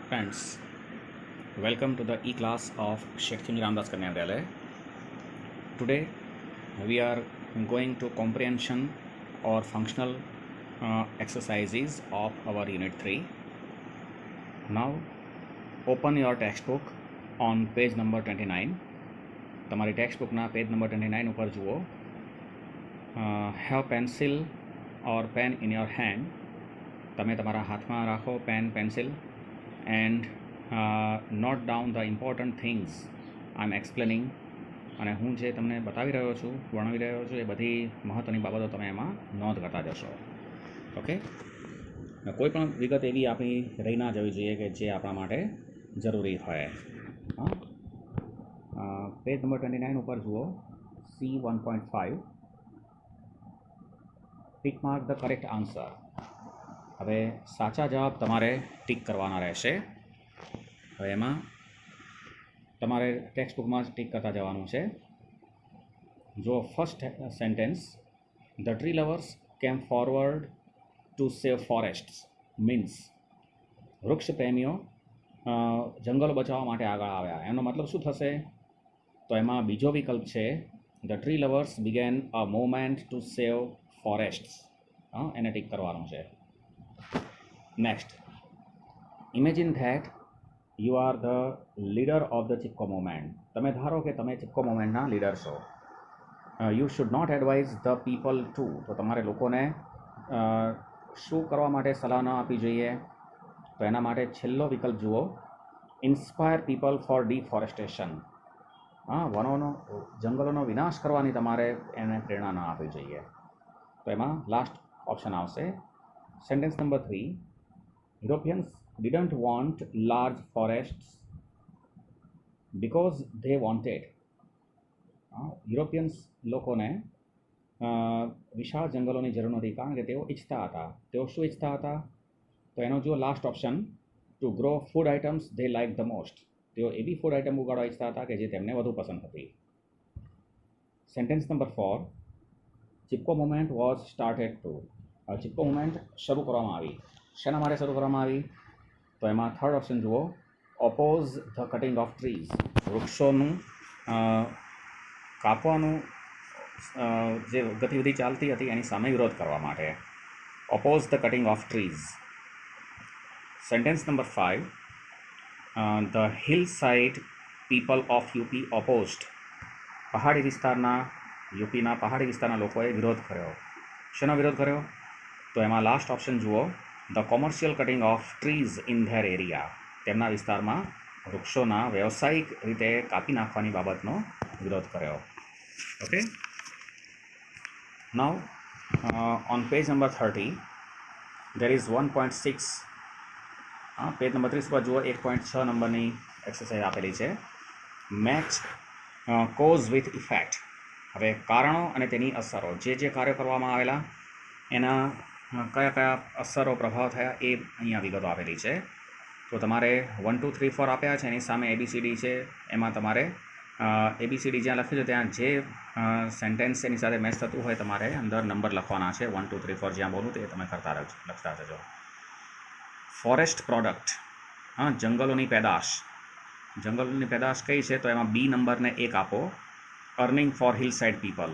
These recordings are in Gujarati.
Friends, welcome to the e-class of Shakti Ramdas Kanya Vidyalaya. Today we are going to comprehension or functional exercises of our unit 3. Now open your textbook on page number 29. તમારી ટેક્સ્ટબુકના પેજ નંબર 29 ઉપર જુઓ. Have pencil or pen in your hand. તમે તમારા હાથમાં રાખો pen pencil and note down the important things I am explaining. અને હું જે તમને બતાવી રહ્યો છું, વર્ણવી રહ્યો છું, એ બધી મહત્ત્વની બાબતો તમે એમાં નોંધ કરતા જશો. ઓકે, કોઈ પણ વિગત એવી આપણી રહી ના જવી જોઈએ કે જે આપણા માટે જરૂરી હોય. હા, પેજ નંબર 29 ઉપર જુઓ. C1.5 tick mark the correct answer. હવે સાચા જવાબ તમારે ટિક કરવાના રહેશે. હવે એમાં તમારે ટેક્સ્ટબુકમાં જ ટિક કરતા જવાનું છે. જો first sentence, the tree lovers કેમ ફોરવર્ડ ટુ સેવ ફોરેસ્ટ્સ મીન્સ વૃક્ષ પ્રેમીઓ જંગલો બચાવવા માટે આગળ આવ્યા. એનો મતલબ શું થશે? તો એમાં બીજો વિકલ્પ છે, the tree lovers began a movement to save forests. એને ટિક કરવાનું છે. Next, imagine that you are the leader of the Chipko movement. તમે ધારો કે તમે ચિપકો મૂવમેન્ટના લીડર છો. You should not advise the people to. તો તમારે લોકોને શું કરવા માટે સલાહ ન આપવી જોઈએ? તો એના માટે છેલ્લો વિકલ્પ જુઓ, ઇન્સ્પાયર પીપલ ફોર ડિફોરેસ્ટેશન. વનોનો જંગલોનો વિનાશ કરવાની તમારે એને પ્રેરણા ન આપવી જોઈએ. તો એમાં લાસ્ટ ઓપ્શન આવશે. Sentence number 3, Europeans didn't want large forests because they wanted. Europeans લોકોને વિશાળ જંગલોની જરૂર નથી કારણ કે તેઓ ઈચ્છતા હતા. તેઓ શું ઈચ્છતા હતા? તો એનો જો last option, two grow food items they like the most. તેઓ એવી ફૂડ આઇટમ ઉગાડવા ઈચ્છતા હતા કે જે તેમને વધુ પસંદ હતી. Sentence number 4, Chipko movement was started to. Chipko movement શરૂ કરવામાં આવી. શેના માટે શરૂ કરવામાં આવી? તો એમાં થર્ડ ઓપ્શન જુઓ, oppose the cutting of trees. વૃક્ષોનું કાપવાનું જે ગતિવિધિ ચાલતી હતી એની સામે વિરોધ કરવા માટે. Oppose the cutting of trees. Sentence number 5, the hill side people of UP opposed. પહાડી વિસ્તારના યુપીના પહાડી વિસ્તારના લોકોએ વિરોધ કર્યો. શેનો વિરોધ કર્યો? તો એમાં લાસ્ટ ઓપ્શન જુઓ, the commercial cutting of trees in their area. તેમના વિસ્તારમાં વૃક્ષોના વ્યવસાયિક રીતે કાપી નાખવાની બાબતનો વિરોધ કર્યો. Okay, now on page number 30 there is 1.6. Page number 30 પર જુઓ, 1.6 નંબરની એક્સરસાઇઝ આપેલી છે. Match cause with effect. હવે કારણો અને તેની અસરો, જે કાર્યો કરવામાં આવેલા એના કયા કયા અસરો પ્રભાવ થયા એ અહીંયા વિગતો આપેલી છે. તો તમારે 1 2 3 4 આપ્યા છે, એની સામે ABCD છે. એમાં તમારે ABCD જ્યાં લખ્યું છે ત્યાં જે સેન્ટેન્સ એની સાથે મેચ થતું હોય તમારે અંદર નંબર લખવાના છે. 1 2 3 4 જ્યાં બોલું તે તમે લખતા જજો. ફોરેસ્ટ પ્રોડક્ટ, જંગલોની પેદાશ. જંગલોની પેદાશ કઈ છે? તો એમાં B નંબરને 1 આપો. Earning for hill side people.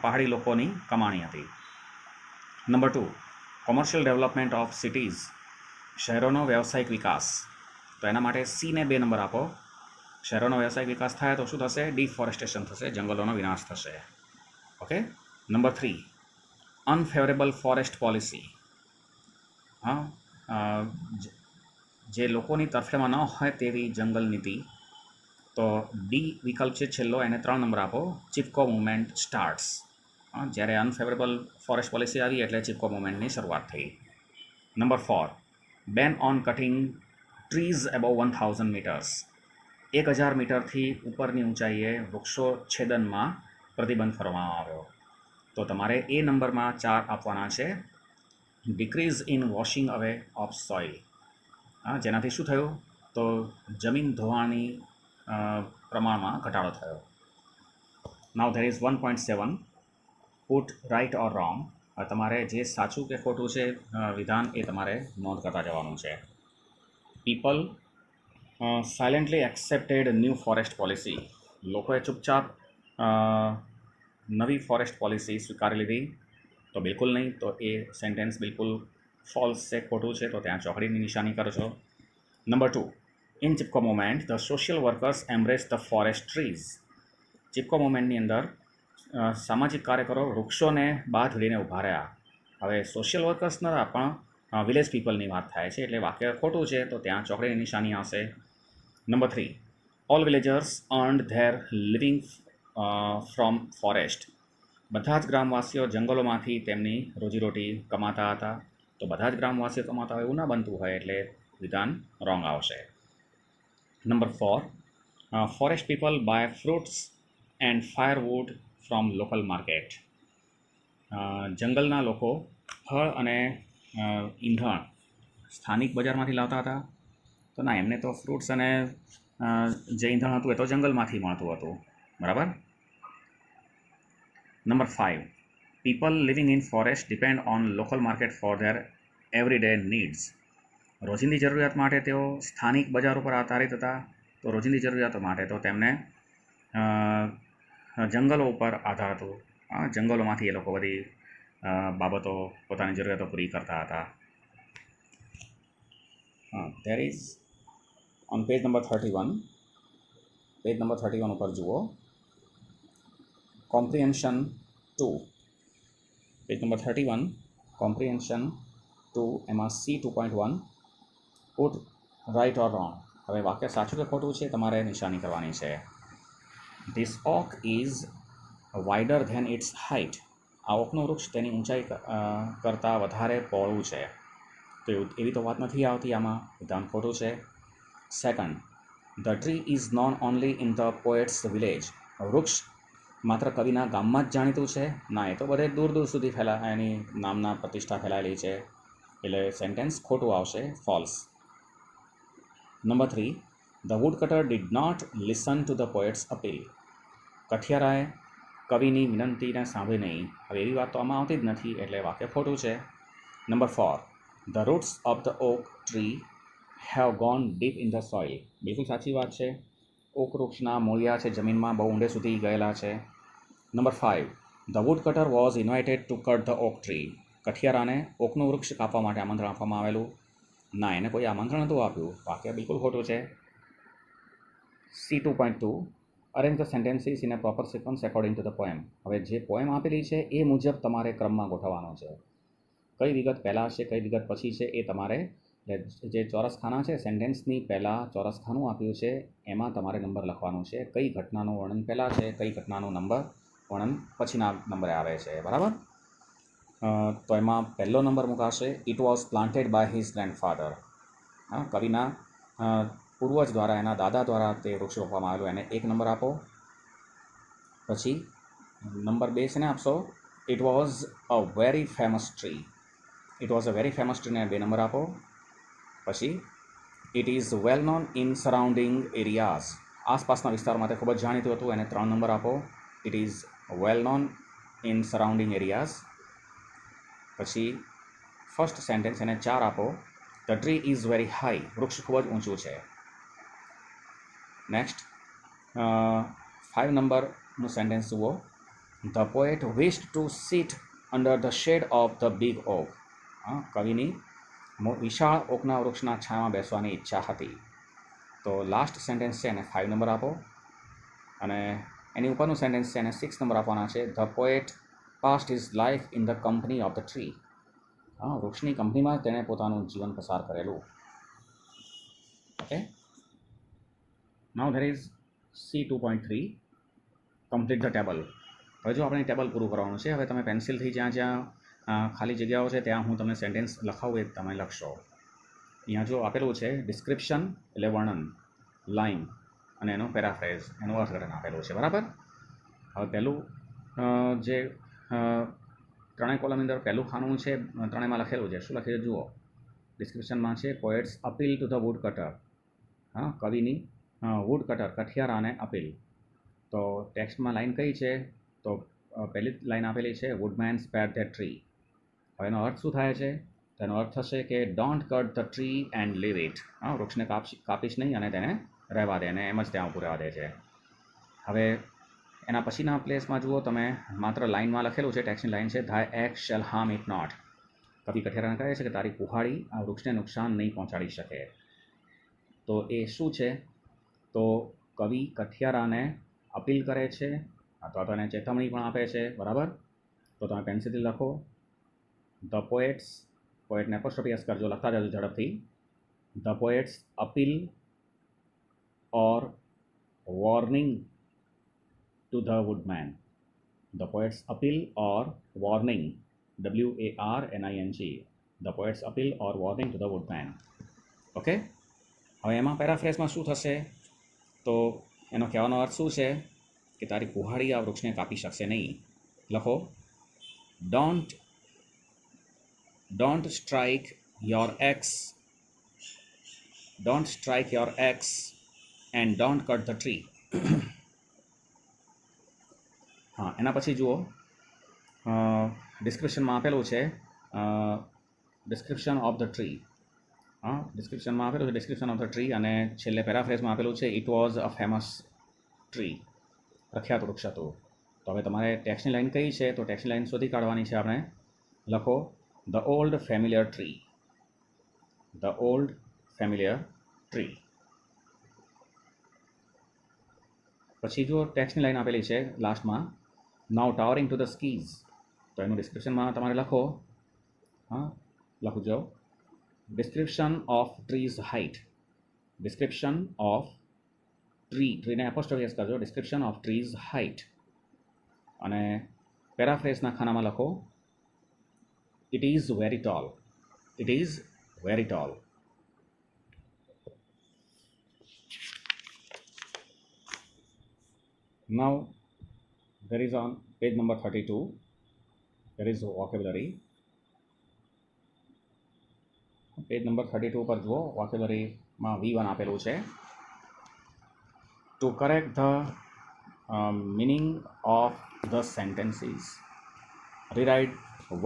પહાડી લોકોની કમાણી હતી. Number 2, commercial development of cities. શહેરોનો વ્યવસાયિક વિકાસ. તો એના માટે C ને 2 નંબર આપો. શહેરોનો વ્યવસાયિક વિકાસ થાય તો શું થશે? ડિફોરેસ્ટેશન થશે, જંગલોનો વિનાશ થશે. Okay. Number 3, unfavourable forest policy. જે લોકોની તરફેણમાં ન હોય તેવી જંગલ નીતિ. તો ડી વિકલ્પ છે છેલ્લો, એને 3 નંબર આપો. Chipko movement starts. જ્યારે અનફેવરેબલ ફોરેસ્ટ પોલિસી આવી એટલે ચિપકો મૂવમેન્ટની શરૂઆત થઈ. Number 4, ban on cutting trees above 1000 metres. 1000 મીટરથી ઉપરની ઊંચાઈએ વૃક્ષો છેદનમાં પ્રતિબંધ કરવામાં આવ્યો. તો તમારે એ નંબરમાં 4 આપવાના છે. Decrease in washing away of soil. જેનાથી શું થયું? તો જમીન ધોવાણી પ્રમાણમાં ઘટાડો થયો. Now there is 1.7, put right or wrong. તમારે જે સાચું કે ખોટું છે વિધાન એ તમારે નોંધ કરતા જવાનું છે. People silently accepted new forest policy. લોકોએ ચૂપચાપ અ, નવી ફોરેસ્ટ પોલિસી સ્વીકારી લીધી. તો બિલકુલ નહીં. તો એ સેન્ટેન્સ બિલકુલ ફોલ્સ છે, ખોટું છે. તો ત્યાં ચોકડીની નિશાની કરજો. Number 2, in Chipko movement the social workers embrace the forest trees. Chipko મુવમેન્ટની અંદર સામાજિક કાર્યકરો વૃક્ષોને બાદ ભીડીને ઊભા રહ્યા. હવે સોશિયલ વર્કર્સ નતા, પણ વિલેજ પીપલની વાત થાય છે, એટલે વાક્ય ખોટું છે. તો ત્યાં ચોકડીની નિશાની આવશે. Number 3, all villagers earned there living from forest. બધા જ ગ્રામવાસીઓ જંગલોમાંથી તેમની રોજીરોટી કમાતા હતા. તો બધા જ ગ્રામવાસીઓ કમાતા હોય એવું ના બનતું હોય, એટલે વિધાન રોંગ આવશે. Number 4, forest people buy fruits and firewood from local market. જંગલના લોકો ફળ અને ઈંધણ સ્થાનિક બજારમાંથી લાવતા હતા. તો ના, એમને તો ફ્રૂટ્સ અને જે ઈંધણ હતું એ તો જંગલમાંથી મળતું હતું. બરાબર. Number 5, people living in forest depend on local market four there every day needs. રોજિંદી જરૂરિયાત માટે તેઓ સ્થાનિક બજાર ઉપર આધારિત હતા. તો રોજિંદી જરૂરિયાતો માટે તો તેમને જંગલો ઉપર આધાર હતો. જંગલોમાંથી એ લોકો બધી બાબતો, પોતાની જરૂરિયાતો પૂરી કરતા હતા. There is on page number 31 ઉપર જુઓ, કોમ્પ્રિહેન્શન 2. પેજ નંબર 31, કોમ્પ્રિહેન્શન 2, એમાં C2.1, put right or wrong. હવે વાક્ય સાચું કે ખોટું છે તમારે નિશાની કરવાની છે. This oak is wider than its height. આ ઓકનું વૃક્ષ તેની ઊંચાઈ કરતાં વધારે પહોળું છે. તો એવી તો વાત નથી આવતી આમાં, વિધાન ખોટું છે. Second, the tree is known only in the poets village. વૃક્ષ માત્ર કવિના ગામમાં જ જાણીતું છે? ના, એ તો બધે દૂર દૂર સુધી એની નામના પ્રતિષ્ઠા ફેલાયેલી છે. એટલે સેન્ટેન્સ ખોટું આવશે, false. Number 3, the wood cutter did not listen to the poet's appeal. કઠિયારાએ કવિની વિનંતીને સાંભળી નહીં. હવે એવી વાત તો આમાં આવતી જ નથી, એટલે વાક્ય ખોટું છે. Number 4, the roots of the oak tree have gone deep in the soil. બિલકુલ સાચી વાત છે. ઓક વૃક્ષના મૂળિયા છે જમીનમાં બહુ ઊંડે સુધી ગયેલા છે. Number 5, the wood cutter was invited to cut the oak tree. કઠિયારાને ઓકનું વૃક્ષ કાપવા માટે આમંત્રણ આપવામાં આવેલું? ના, એને કોઈ આમંત્રણ નહોતું આપ્યું. વાક્ય બિલકુલ ખોટું છે. C2.2, arrange the sentences in a proper sequence according to the poem. હવે જે પોએમ આપેલી છે એ મુજબ તમારે ક્રમમાં ગોઠવવાનો છે. કઈ વિગત પહેલાં છે, કઈ વિગત પછી છે, એ તમારે, જે ચોરસ ખાના છે, સેન્ટેન્સની પહેલાં ચોરસ ખાનું આપ્યું છે એમાં તમારે નંબર લખવાનું છે. કઈ ઘટનાનું વર્ણન પહેલાં છે, કઈ ઘટનાનું વર્ણન પછીના નંબરે આવે છે. બરાબર. તો એમાં પહેલો નંબર મુકાશે, it was planted by his grandfather. કવિના પૂર્વજ દ્વારા, એના દાદા દ્વારા તે વૃક્ષ રોપવામાં આવેલું, એને 1 નંબર આપો. પછી નંબર 2 છે ને આપશો, it was a very famous tree. It was a very famous ટ્રીને 2 નંબર આપો. પછી it is well known in surrounding areas. આસપાસના વિસ્તારમાં તે ખૂબ જ જાણીતું હતું, એને 3 નંબર આપો. It is well known in surrounding areas. પછી ફર્સ્ટ સેન્ટેન્સ એને 4 આપો. The tree is very high. વૃક્ષ ખૂબ જ ઊંચું છે. નેક્સ્ટ 5 નંબરનું સેન્ટેન્સ જુઓ, the poet wished to sit under the shade of the big oak. કવિની વિશાળ ઓકના વૃક્ષના છાયામાં બેસવાની ઈચ્છા હતી. તો લાસ્ટ સેન્ટેન્સ છે એને 5 નંબર આપો. અને એની ઉપરનું સેન્ટેન્સ છે એને 6 નંબર આપવાના છે. The poet passed his life in the company of the tree. વૃક્ષની કંપનીમાં તેણે પોતાનું જીવન પસાર કરેલું. Okay, now there is C2.3, complete the table. હવે જો આપણે ટેબલ પૂરું કરવાનું છે. હવે તમે પેન્સિલથી જ્યાં જ્યાં ખાલી જગ્યાઓ છે ત્યાં હું તમને સેન્ટેન્સ લખાવું એ તમે લખશો. અહીંયા જો આપેલું છે ડિસ્ક્રિપ્શન એટલે વર્ણન, લાઇન અને એનો પેરાફ્રેઝ, એનું અર્થઘટન આપેલું છે. બરાબર. હવે પહેલું જે ત્રણેય કોલમની અંદર પહેલું ખાનું છે, ત્રણેયમાં લખેલું છે. શું લખેલું જુઓ. ડિસ્ક્રિપ્શનમાં છે poet's appeal to the wood cutter. કવિની વુડ કટર, કઠિયારાને અપીલ. તો ટેક્સ્ટમાં લાઈન કઈ છે? તો પહેલી લાઈન આપેલી છે વુડમેન સ્પેર ધેટ ટ્રી. હવે એનો અર્થ શું થાય છે? તેનો અર્થ થશે કે don't cut the tree and leave it. વૃક્ષને કાપીશ નહીં અને તેને રહેવા દે, અને એમ જ ત્યાં ઊભું રહેવા દે છે. હવે એના પછીના પ્લેસમાં જુઓ તમે, માત્ર લાઇનમાં લખેલું છે, ટેક્સ્ટની લાઇન છે, thy axe shall harm it not. કવિ કઠિયારાને કહે છે કે તારી કુહાડી આ વૃક્ષને નુકસાન નહીં પહોંચાડી શકે. તો એ શું છે? તો કવિ કઠિયારાને અપીલ કરે છે અથવા તો એને ચેતવણી પણ આપે છે, બરાબર? તો તમે પેન્સિલથી લખો ધ પોએટ્સ, પોએટને એપોસ્ટ્રોફી એસ કરજો, લખતા જજો ઝડપથી. The poet's appeal or warning to the woodman. The poet's appeal or warning, WARNING. The poet's appeal or warning to the woodman. Okay, હવે એમાં પેરાફ્રેઝમાં શું થશે? તો એનો કહેવાનો અર્થ શું છે કે તારી કુહાડી આ વૃક્ષને કાપી શકશે નહીં. લખો don't strike your x, don't strike your x and don't cut the tree. હા, એના પછી જુઓ ડિસ્ક્રિપ્શનમાં આપેલું છે ડિસ્ક્રિપ્શન ઓફ ધ ટ્રી. ડિસ્ક્રિપ્શનમાં આપેલું છે ડિસ્ક્રિપ્શન ઓફ ધ ટ્રી, અને છેલ્લે પેરાફ્રેઝમાં આપેલું છે it was a famous tree. પ્રખ્યાત વૃક્ષ હતું. તો હવે તમારે ટેક્સ્ટની લાઈન કઈ છે? તો ટેક્સ્ટની લાઈન શોધી કાઢવાની છે આપણે. લખો the old familiar tree, the old familiar tree. પછી જો ટેક્સ્ટની લાઈન આપેલી છે લાસ્ટમાં, નાઉ ટાવરિંગ ટુ ધ સ્કીઝ. તો એનું ડિસ્ક્રિપ્શનમાં તમારે લખો, લખજો description of tree's height, description of ટ્રીને એપોસ્ટ્રોફી એસ કરજો, ડિસ્ક્રિપ્શન ઓફ ટ્રીઝ હાઇટ. અને પેરાફ્રેઝના ખાનામાં લખો it is very tall, it is very tall. Now there is on page number 32, there is vocabulary. Page number 32 પર જુઓ, વોકેબલરીમાં V1 આપેલું છે. To correct the meaning of the sentences, rewrite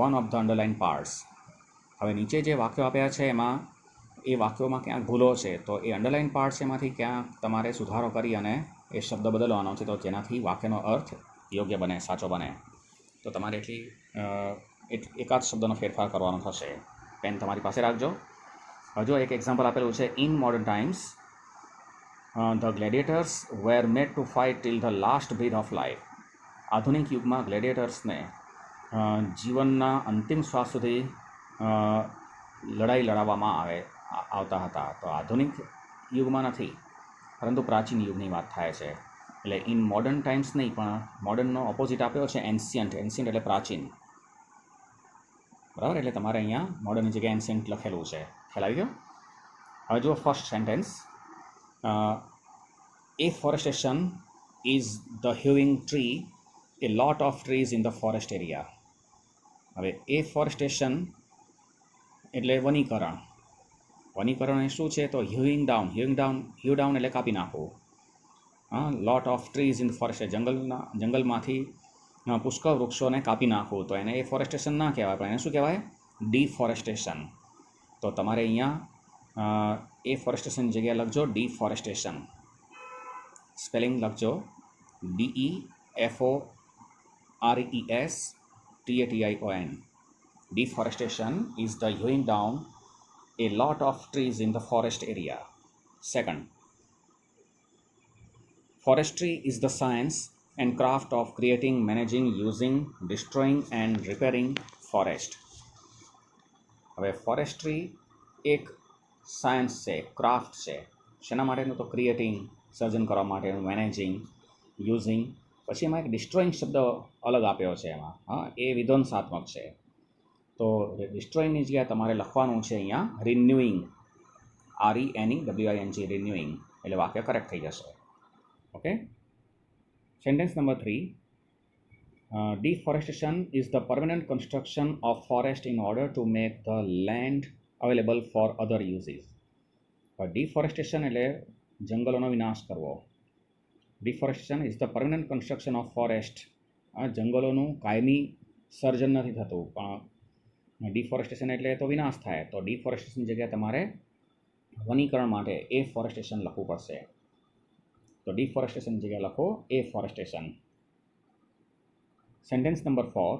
one of the underlined parts. હવે નીચે જે વાક્યો આપ્યા છે એમાં એ વાક્યોમાં ક્યાંક ભૂલો છે, તો એ અંડરલાઇન પાર્ટ છે એમાંથી ક્યાંક તમારે સુધારો કરી અને એ શબ્દ બદલવાનો છે, તો જેનાથી વાક્યનો અર્થ યોગ્ય બને, સાચો બને. તો તમારે એટલી એકાદ શબ્દનો ફેરફાર કરવાનો થશે. પેન તમારી પાસે રાખજો. હજુ એક એક્ઝામ્પલ આપેલું છે, in modern times the gladiators were made to fight till the last breath of life. આધુનિક યુગમાં ગ્લેડિએટર્સને જીવનના અંતિમ શ્વાસ સુધી લડાઈ લડાવવામાં આવતા હતા. તો આધુનિક યુગમાં નથી, પરંતુ પ્રાચીન યુગની વાત થાય છે. એટલે ઇન મોડર્ન ટાઈમ્સ નહીં, પણ મોડર્નનો ઓપોઝિટ આપ્યો છે એન્શિયન્ટ. એન્શિયન્ટ એટલે પ્રાચીન, બરાબર? એટલે તમારે અહીંયા મોડર્નની જગ્યાએ એન્શિયન્ટ લખેલું છે. ખ્યાલ આવી ગયો? હવે જુઓ first sentence, afforestation is the having tree a lot of trees in the forest area. હવે એફોરેસ્ટેશન એટલે વનીકરણ. વનીકરણ એ શું છે? તો હ્યુઇંગ ડાઉન એટલે કાપી નાખવું. લોટ ઓફ ટ્રીઝ ઇન ફોરેસ્ટ, જંગલમાંથી પુષ્કળ વૃક્ષોને કાપી નાખવું. તો એને એફોરેસ્ટેશન ના કહેવાય, પણ એને શું કહેવાય? ડિફોરેસ્ટેશન. તો તમારે અહીંયા એફોરેસ્ટેશન જગ્યાએ લખજો ડિફોરેસ્ટેશન. સ્પેલિંગ લખજો DEFORESTATION. Deforestation is the hewing down a lot of trees in the forest area. Second, forestry is the science and craft of creating, managing, using, destroying and repairing forest. હવે ફોરેસ્ટ્રી એક સાયન્સ છે, ક્રાફ્ટ છે. શેના માટેનું? તો ક્રિએટિંગ, સર્જન કરવા માટેનું, મેનેજિંગ, યુઝિંગ. પછી એમાં એક ડિસ્ટ્રોઈંગ શબ્દ અલગ આપ્યો છે એમાં, એ વિધ્વંસાત્મક છે. તો ડિસ્ટ્રોઈંગની જગ્યાએ તમારે લખવાનું છે અહીંયા રિન્યુઇંગ, RENEWING, રિન્યુઇંગ. એટલે વાક્ય કરેક્ટ થઈ જશે. Okay, sentence number 3, deforestation is the permanent construction of forest in order to make the land available for other uses. Deforestation એટલે જંગલોનો વિનાશ કરવો. Deforestation is the permanent construction of forest. જંગલોનું કાયમી સર્જન નથી થતું, પણ ડિફોરેસ્ટેશન એટલે તો વિનાશ થાય, તો ડિફોરેસ્ટેશન જગ્યાએ તમારે વનીકરણ માટે એ ફોરેસ્ટેશન લખવું પડશે. તો ડિફોરેસ્ટેશન જગ્યાએ લખો afforestation. Sentence number 4.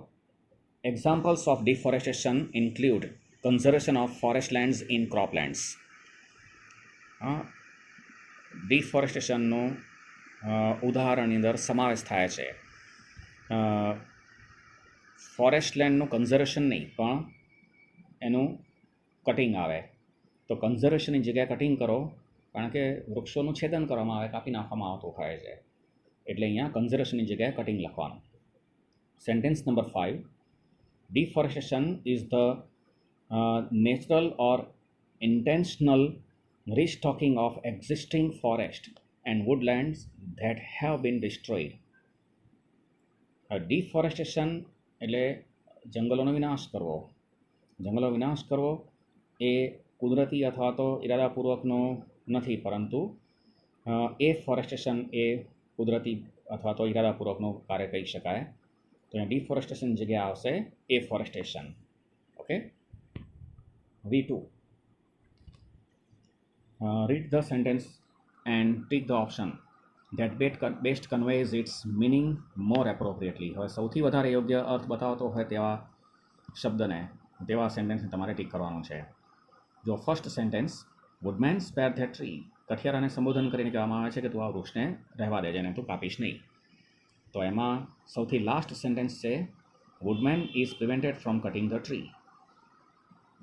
Examples of deforestation include conservation of forest lands in croplands. ડિફોરેસ્ટેશનનું ઉદાહરણની અંદર સમાવેશ થાય છે. ફોરેસ્ટ લેન્ડનું કન્ઝર્વેશન નહીં પણ એનું કટિંગ આવે. તો કન્ઝર્વેશનની જગ્યાએ કટિંગ કરો, કારણ કે વૃક્ષોનું છેદન કરવામાં આવે, કાપી નાખવામાં આવતું હોય છે, એટલે અહીંયા કન્ઝર્વેશનની જગ્યાએ કટિંગ લખવાનું. Sentence number 5. Deforestation is the natural or intentional restocking of existing forest and woodlands that have been destroyed. Deforestation એટલે જંગલોનો વિનાશ કરવો. જંગલો વિનાશ કરવો એ કુદરતી અથવા તો ઇરાદાપૂર્વકનો નથી, પરંતુ એ ફોરેસ્ટેશન એ કુદરતી અથવા તો ઇરાદાપૂર્વકનું કાર્ય કહી શકાય. તો અહીંયા ડિફોરેસ્ટેશન જગ્યા આવશે afforestation. Okay. V2. Read the sentence and tick the option that best conveys its meaning more appropriately. હવે સૌથી વધારે યોગ્ય અર્થ બતાવતો હોય તેવા શબ્દને, તેવા સેન્ટેન્સને તમારે ટીક કરવાનું છે. જો first sentence, woodman spare that tree, કઠિયારાને સંબોધન કરીને કહેવામાં આવે છે કે તું આ વૃક્ષને રહેવા દેજે ને તું કાપીશ નહીં. તો એમાં સૌથી લાસ્ટ સેન્ટેન્સ છે, woodman is prevented from cutting the tree.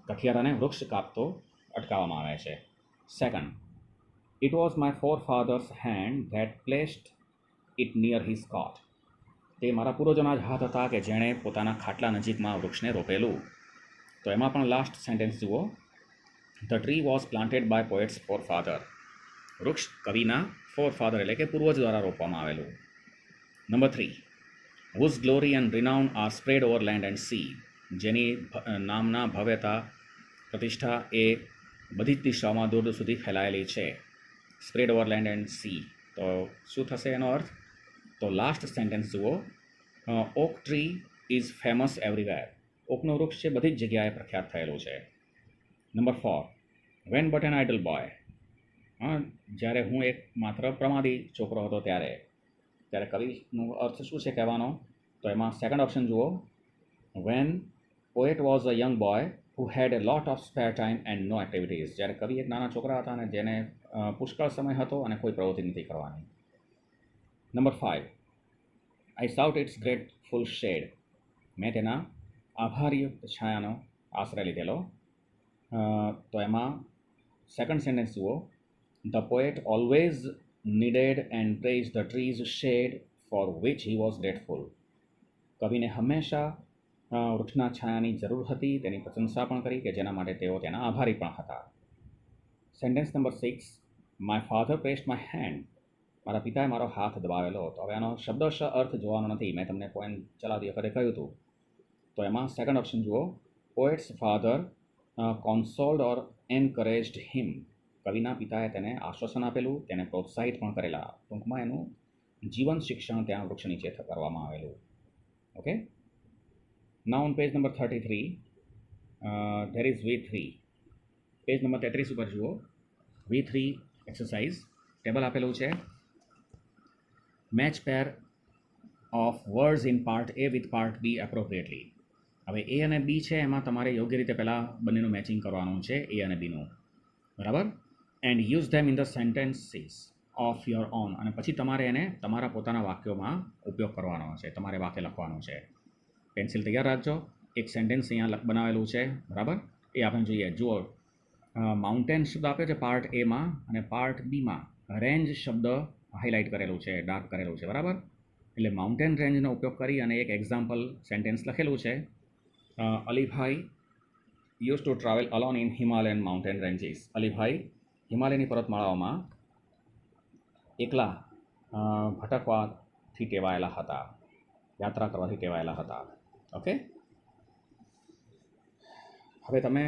કઠિયારાને વૃક્ષ કાપતો અટકાવવામાં આવે છે. Second, it was my forefather's hand that placed it near his cot. તે મારા પૂર્વજોના જ હાથ હતા કે જેણે પોતાના ખાટલા નજીકમાં વૃક્ષને રોપેલું. તો એમાં પણ લાસ્ટ સેન્ટેન્સ જુઓ, the tree was planted by poet's forefather. વૃક્ષ કવિના ફોરફાધર એટલે કે પૂર્વજ દ્વારા રોપવામાં આવેલું. Number 3, whose glory and renown are spread over land and sea. જેની નામના ભવ્યતા પ્રતિષ્ઠા એ બધી જ દિશાઓમાં દૂર દૂર સુધી ફેલાયેલી છે. Spread over land and sea. તો શું થશે એનો અર્થ? તો લાસ્ટ સેન્ટેન્સ જુઓ, oak tree is famous everywhere. ઓકનું વૃક્ષ છે બધી જ જગ્યાએ પ્રખ્યાત થયેલું છે. Number 4, when but an idle boy. જ્યારે હું એક માત્ર પ્રમાદી છોકરો હતો ત્યારે કવિનો અર્થ શું છે કહેવાનો? તો એમાં સેકન્ડ ઓપ્શન જુઓ, when poet was a young boy who had a lot of spare time and no activities. જ્યારે કવિ એક નાના છોકરા હતા અને જેને પુષ્કળ સમય હતો અને કોઈ પ્રવૃત્તિ નથી કરવાની. Number 5, I sought its grateful shade. મેં તેના આભારયુક્ત છાયાનો આશ્રય લીધેલો. તો એમાં સેકન્ડ સેન્ટેન્સ જુઓ, the poet always needed and praise the tree's shade for which he was grateful. કવિને હંમેશા વૃક્ષના છાયાની જરૂર હતી, તેની પ્રશંસા પણ કરી કે જેના માટે તેઓ તેના આભારી પણ હતા. Sentence number 6, my father pressed my hand. મારા પિતાએ મારો હાથ દબાવેલો. તો હવે આનો શબ્દશ અર્થ જોવાનો નથી, મેં તમને પોઈન્ટ ચલાવતી વખતે કહ્યું હતું. તો એમાં સેકન્ડ ઓપ્શન જુઓ, પોએટ્સ ફાધર કોન્સોલ્ડ ઓર એનકરેજ્ડ હિમ. કવિના પિતાએ તેને આશ્વાસન આપેલું, તેને પ્રોત્સાહિત પણ કરેલા. ટૂંકમાં એનું જીવન શિક્ષણ ત્યાં વૃક્ષ નીચે કરવામાં આવેલું. Okay. Now on page number 33, there is V3. Page number 33 ઉપર જુઓ, V3 એક્સરસાઇઝ ટેબલ આપેલું છે. Match pair of words in part A with part B appropriately. હવે A અને B છે એમાં તમારે યોગ્ય રીતે પહેલાં બંનેનું મેચિંગ કરવાનું છે, A અને Bનું, બરાબર. And use them in the sentences of your own. અને પછી તમારે એને તમારા પોતાના વાક્યોમાં ઉપયોગ કરવાનો છે, તમારે વાક્ય લખવાનું છે. પેન્સિલ તૈયાર રાખજો. એક સેન્ટેન્સ અહીંયા બનાવેલું છે, બરાબર. એ આપણે જોઈએ. જુઓ, માઉન્ટેન શબ્દ આપ્યો છે પાર્ટ એમાં, અને પાર્ટ બીમાં રેન્જ શબ્દ હાઇલાઇટ કરેલું છે, ડાર્ક કરેલું છે, બરાબર. એટલે માઉન્ટેન રેન્જનો ઉપયોગ કરી અને એક એક્ઝામ્પલ સેન્ટેન્સ લખેલું છે, Alibhai use to travel alone in Himalayan mountain ranges. Alibhai હિમાલયની પર્વતમાળાઓમાં એકલા ભટકવાથી ટેવાયેલા હતા, યાત્રા કરવાથી ટેવાયેલા હતા. ઓકે. હવે તમે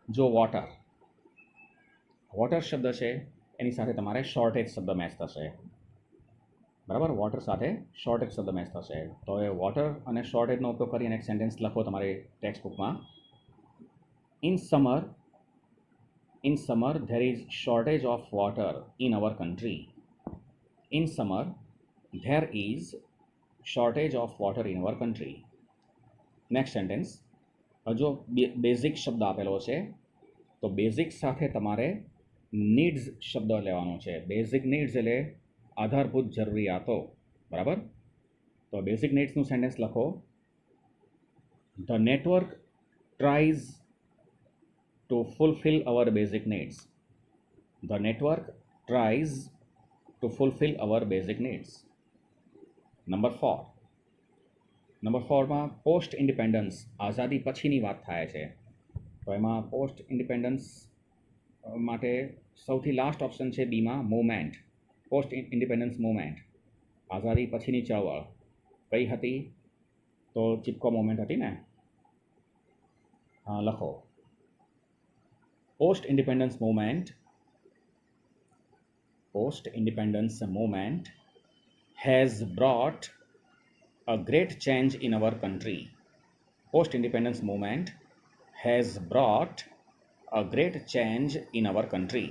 જો વોટર શબ્દ છે એની સાથે તમારે શોર્ટેજ શબ્દ મેચ થશે. બરાબર. વોટર સાથે શોર્ટેજ શબ્દ મેચ થશે. તો એ વોટર અને શોર્ટેજનો ઉપયોગ કરીને એક સેન્ટેન્સ લખો તમારી ટેક્સ્ટ બુકમાં. In summer there is shortage of water in our country. In summer there is shortage of water in our country. Next sentence. હજુ બેઝિક શબ્દ આપેલો છે, તો બેઝિક સાથે તમારે નીડ્સ શબ્દ લેવાનો છે. બેઝિક નીડ્સ એટલે આધારભૂત જરૂરિયાતો. બરાબર. તો બેઝિક નીડ્સનું સેન્ટેન્સ લખો. The network tries to fulfil our basic needs. The network tries to fulfil our basic needs. Number 4. Number 4માં પોસ્ટ ઇન્ડિપેન્ડન્સ, આઝાદી પછીની વાત થાય છે. તો એમાં પોસ્ટ ઇન્ડિપેન્ડન્સ માટે સૌથી લાસ્ટ ઓપ્શન છે બીમાં, મૂવમેન્ટ. પોસ્ટ ઇન્ડિપેન્ડન્સ મૂવમેન્ટ, આઝાદી પછીની ચળવળ કઈ હતી? તો ચિપકો મૂવમેન્ટ હતી ને. હા, લખો. Post independence movement has brought a great change in our country. Post independence movement has brought a great change in our country.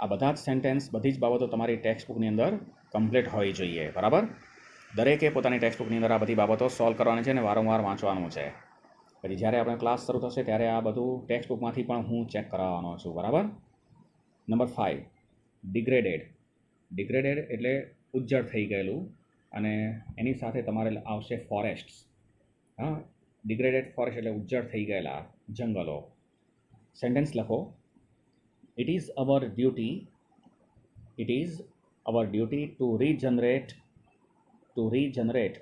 આ બધા જ સેન્ટેન્સ, બધી જ બાબતો તમારી ટેક્સ્ટ બુકની અંદર કમ્પ્લીટ હોવી જોઈએ. બરાબર. દરેકે પોતાની ટેક્સ્ટ બુકની અંદર આ બધી બાબતો સોલ્વ કરવાની છે અને વારંવાર વાંચવાનું છે. પછી જ્યારે આપણે ક્લાસ શરૂ થશે ત્યારે આ બધું ટેક્સ્ટ બુકમાંથી પણ હું ચેક કરાવવાનો છું. બરાબર. નંબર 5, ડિગ્રેડેડ એટલે ઉજ્જડ થઈ ગયેલું, અને એની સાથે તમારે આવશે ફોરેસ્ટ્સ. હા, ડિગ્રેડેડ ફોરેસ્ટ એટલે ઉજ્જડ થઈ ગયેલા જંગલો. સેન્ટેન્સ લખો. It is our duty two regenerate REGENERATE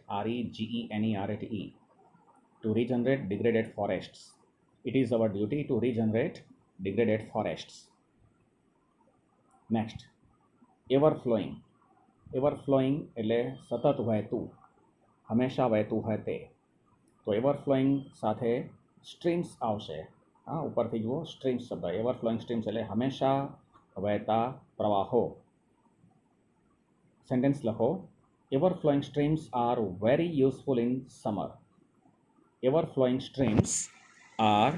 to regenerate degraded forests. It is our duty to regenerate degraded forests. Next, ever flowing એટલે સતત વહેતું, હંમેશા વહેતું હોય તે. તો એવર ફ્લોઈંગ સાથે સ્ટ્રીમ્સ આવશે. હા, ઉપરથી જુઓ સ્ટ્રીમ્સ શબ્દ. એવર ફ્લોઈંગ સ્ટ્રીમ્સ એટલે હંમેશા વહેતા પ્રવાહો. સેન્ટેન્સ લખો. Ever flowing streams are very useful in summer. Ever flowing streams are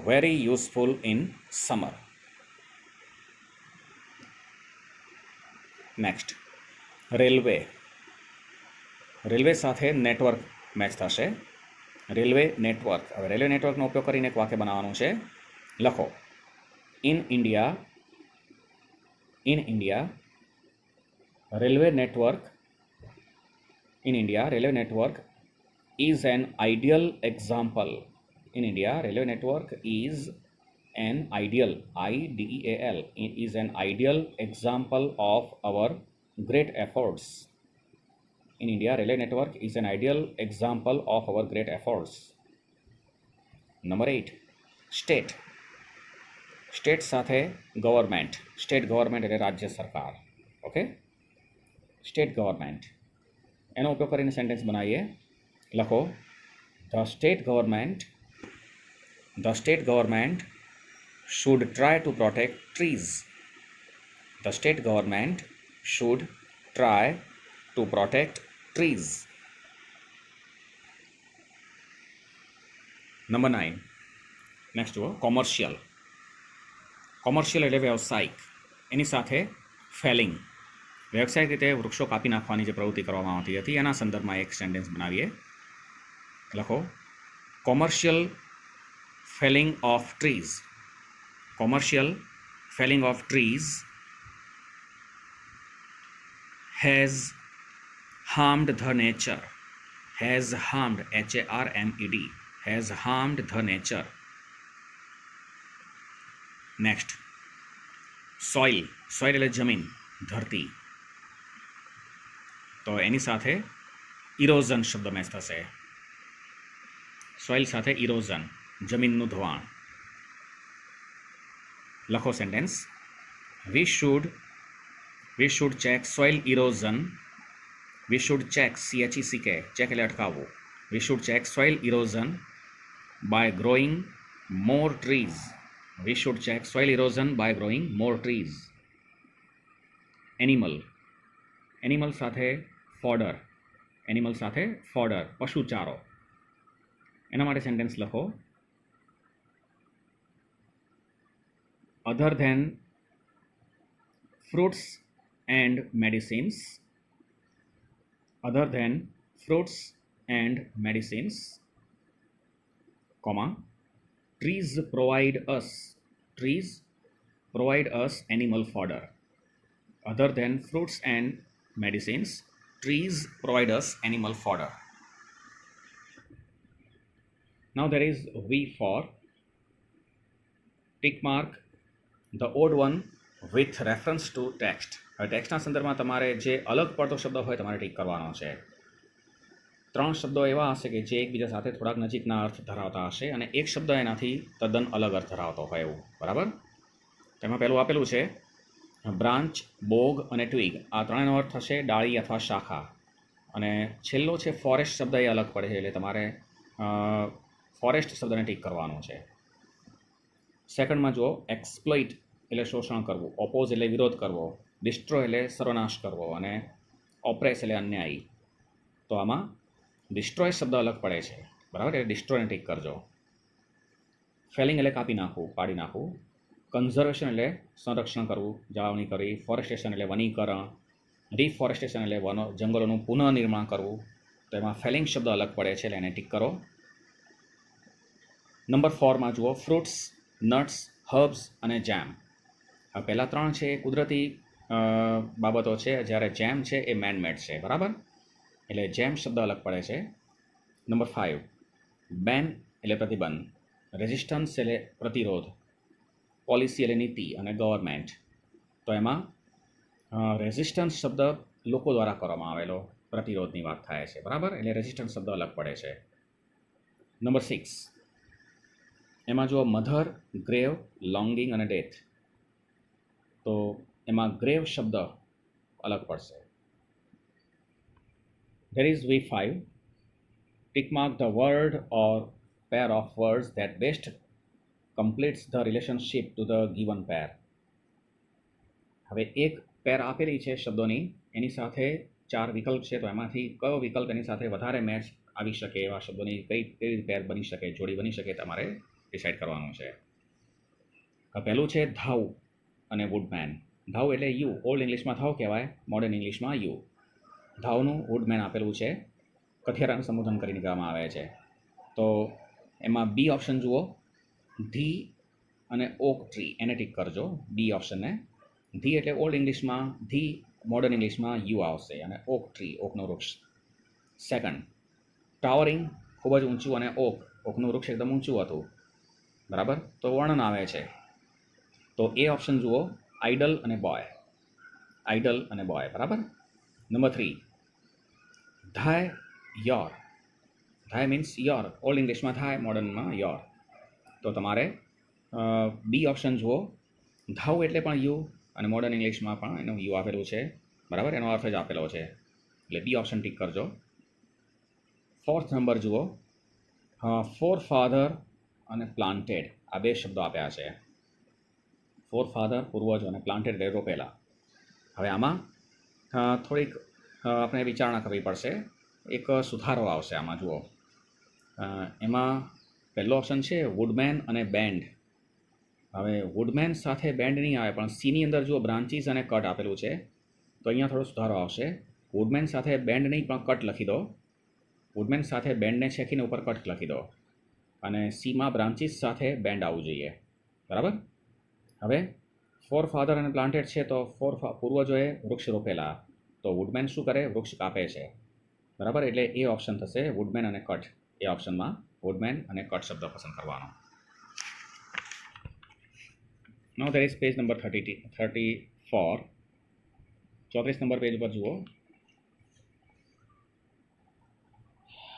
very useful in summer. Next, railway સાથે નેટવર્ક મેચ થશે. Railway network. હવે રેલવે નેટવર્કનો ઉપયોગ કરીને એક વાક્ય બનાવવાનું છે. લખો. In India railway network is an ideal example. In India, railway network is an ideal, IDEAL, is an ideal example of our great efforts. In India, railway network is an ideal example of our great efforts. Number 8, state સાથે ગવર્મેન્ટ. સ્ટેટ ગવર્મેન્ટ એટલે રાજ્ય સરકાર. Okay, state government. એનો ઉપયોગ કરીને સેન્ટેન્સ બનાવીએ. લખો. The state government should try to protect trees. The state government should try to protect trees. Number 9. Next જુઓ. કોમર્શિયલ એટલે વ્યવસાયિક. એની સાથે ફેલિંગ, વ્યવસાયિક રીતે વૃક્ષો કાપી નાખવાની જે પ્રવૃત્તિ કરવામાં આવતી હતી એના સંદર્ભમાં એક સેન્ટેન્સ બનાવીએ. લખો. Commercial Fehling of trees has harmed the nature. Has harmed, HARMED, has harmed the nature. Next, soil એટલે જમીન, ધરતી. તો એની સાથે ઇરોઝન શબ્દ મેચ થશે. સોઇલ સાથે ઇરોઝન, જમીનનું ધોવાણ. લખો sentence. We should check soil erosion. We should check, CHECK, check એટલે અટકાવવું. We should check soil erosion by growing more trees. We should check soil erosion by growing more trees. Animal, animal સાથે ફોડર, એનિમલ સાથે ફોડર, પશુચારો. એના માટે સેન્ટેન્સ લખો. Other than fruits and medicines, other than fruits and medicines, comma, trees provide us animal fodder. Other than fruits and medicines, trees provide us animal fodder. Now there is V for tick mark the odd one with reference to text. હવે ટેક્સ્ટના સંદર્ભમાં તમારે જે અલગ પડતો શબ્દ હોય તમારે ટીક કરવાનો છે. 3 શબ્દો એવા હશે કે જે એકબીજા સાથે થોડાક નજીકના અર્થ ધરાવતા હશે અને એક શબ્દ એનાથી તદ્દન અલગ અર્થ ધરાવતો હોય એવું. બરાબર? તેમાં પહેલું આપેલું છે બ્રાન્ચ, બોગ અને ટ્વિગ. આ ત્રણેયનો અર્થ થશે ડાળી અથવા શાખા. અને છેલ્લો છે ફોરેસ્ટ શબ્દ, એ અલગ પડે છે એટલે તમારે ફોરેસ્ટ શબ્દને ટીક કરવાનો છે. સેકન્ડમાં જુઓ, એક્સપ્લોઇટ એટલે શોષણ કરવું, ઓપોઝ એટલે વિરોધ કરવો, ડિસ્ટ્રોય એટલે સર્વનાશ કરવો અને ઓપ્રેસ એટલે અન્યાયી. તો આમાં ડિસ્ટ્રોય શબ્દ અલગ પડે છે. બરાબર? એટલે ડિસ્ટ્રોયને ટીક કરજો. ફેલિંગ એટલે કાપી નાખવું, પાડી નાખવું. કન્ઝર્વેશન એટલે સંરક્ષણ કરવું, જાળવણી કરવી. ફોરેસ્ટેશન એટલે વનીકરણ. રિફોરેસ્ટેશન એટલે જંગલોનું પુનઃનિર્માણ કરવું. તો એમાં ફેલિંગ શબ્દ અલગ પડે છે એટલે એને ટીક કરો. નંબર 4માં જુઓ, ફ્રૂટ્સ, નટ્સ, હર્બ્સ અને જેમ. હવે પહેલાં 3 છે એ કુદરતી બાબતો છે, જ્યારે જેમ છે એ મેનમેડ છે. બરાબર? એટલે જેમ શબ્દ અલગ પડે છે. નંબર 5, બેન એટલે પ્રતિબંધ, રેઝિસ્ટન્સ એટલે પ્રતિરોધ, પોલિસી એટલે નીતિ અને ગવર્મેન્ટ. તો એમાં રેઝિસ્ટન્સ શબ્દ લોકો દ્વારા કરવામાં આવેલો પ્રતિરોધની વાત થાય છે. બરાબર? એટલે રેઝિસ્ટન્સ શબ્દ અલગ પડે છે. નંબર 6, એમાં જુઓ મધર, ગ્રેવ, લોંગિંગ અને ડેથ. તો એમાં ગ્રેવ શબ્દ અલગ પડશે. There is V5, tick mark the word or pair of words that best completes the relationship to the given pair. હવે એક પેર આપેલી છે શબ્દોની, એની સાથે 4 વિકલ્પ છે, તો એમાંથી કયો વિકલ્પ એની સાથે વધારે મેચ આવી શકે એવા શબ્દોની કઈ પેર બની શકે, જોડી બની શકે, તમારે ડિસાઇડ કરવાનું છે. પહેલું છે ધાવ અને વુડમેન. ધાવ એટલે યુ, ઓલ્ડ ઇંગ્લિશમાં ધાવ કહેવાય, મોડર્ન ઇંગ્લિશમાં યુ. ધાવનું વુડમેન આપેલું છે, કથિયારાનું સંબોધન કરીને કહેવામાં આવે છે. તો એમાં બી ઓપ્શન જુઓ, ધી અને ઓક ટ્રી, એને ટીક કરજો બી ઓપ્શનને. ધી એટલે ઓલ્ડ ઇંગ્લિશમાં ધી, મોડર્ન ઇંગ્લિશમાં યુ આવશે, અને ઓક ટ્રી, ઓકનું વૃક્ષ. સેકન્ડ, ટાવરિંગ, ખૂબ જ ઊંચું, અને ઓકનું વૃક્ષ એકદમ ઊંચું હતું. બરાબર? તો વર્ણન આવે છે. તો એ ઓપ્શન જુઓ, આઇડલ અને બોય. આઇડલ અને બોય. બરાબર? Number 3, thy, your. Thy means your, old ઇંગ્લિશમાં થાય, મોડર્નમાં યોર. તો તમારે બી ઓપ્શન જુઓ, ધાવ એટલે પણ યુ અને મોડર્ન ઇંગ્લિશમાં પણ એનું યુ આપેલું છે. બરાબર? એનો અર્થ જ આપેલો છે, એટલે બી ઓપ્શન ટીક કરજો. 4th નંબર જુઓ, ફોર ફાધર અને પ્લાન્ટેડ, આ 2 શબ્દો આપ્યા છે. ફોર ફાધર પૂર્વજો અને પ્લાન્ટેડ એટલે રોપેલા. હવે આમાં થોડીક આપણે વિચારણા કરવી પડશે. એક સુધારો આવશે આમાં. જુઓ, એમાં પહેલો ઓપ્શન છે વુડમેન અને બેન્ડ. હવે વુડમેન સાથે બેન્ડ નહીં આવે, પણ સીની અંદર જુઓ બ્રાન્ચીસ અને કટ આપેલું છે, તો અહીંયા થોડો સુધારો આવશે. વુડમેન સાથે બેન્ડ નહીં પણ કટ લખી દો. વુડમેન સાથે બેન્ડને છેકીને ઉપર કટ લખી દો, અને સીમાં બ્રાન્ચીસ સાથે બેન્ડ આવવું જોઈએ. બરાબર? હવે ફોર ફાધર અને પ્લાન્ટેડ છે, તો પૂર્વજોએ વૃક્ષ રોપેલા, તો વુડમેન શું કરે? વૃક્ષ કાપે છે. બરાબર? એટલે એ ઓપ્શન થશે વુડમેન અને કટ. એ ઓપ્શનમાં વુડમેન અને કટ શબ્દ પસંદ કરવાનો. Now there is page number 34. 34 number page પર જુઓ.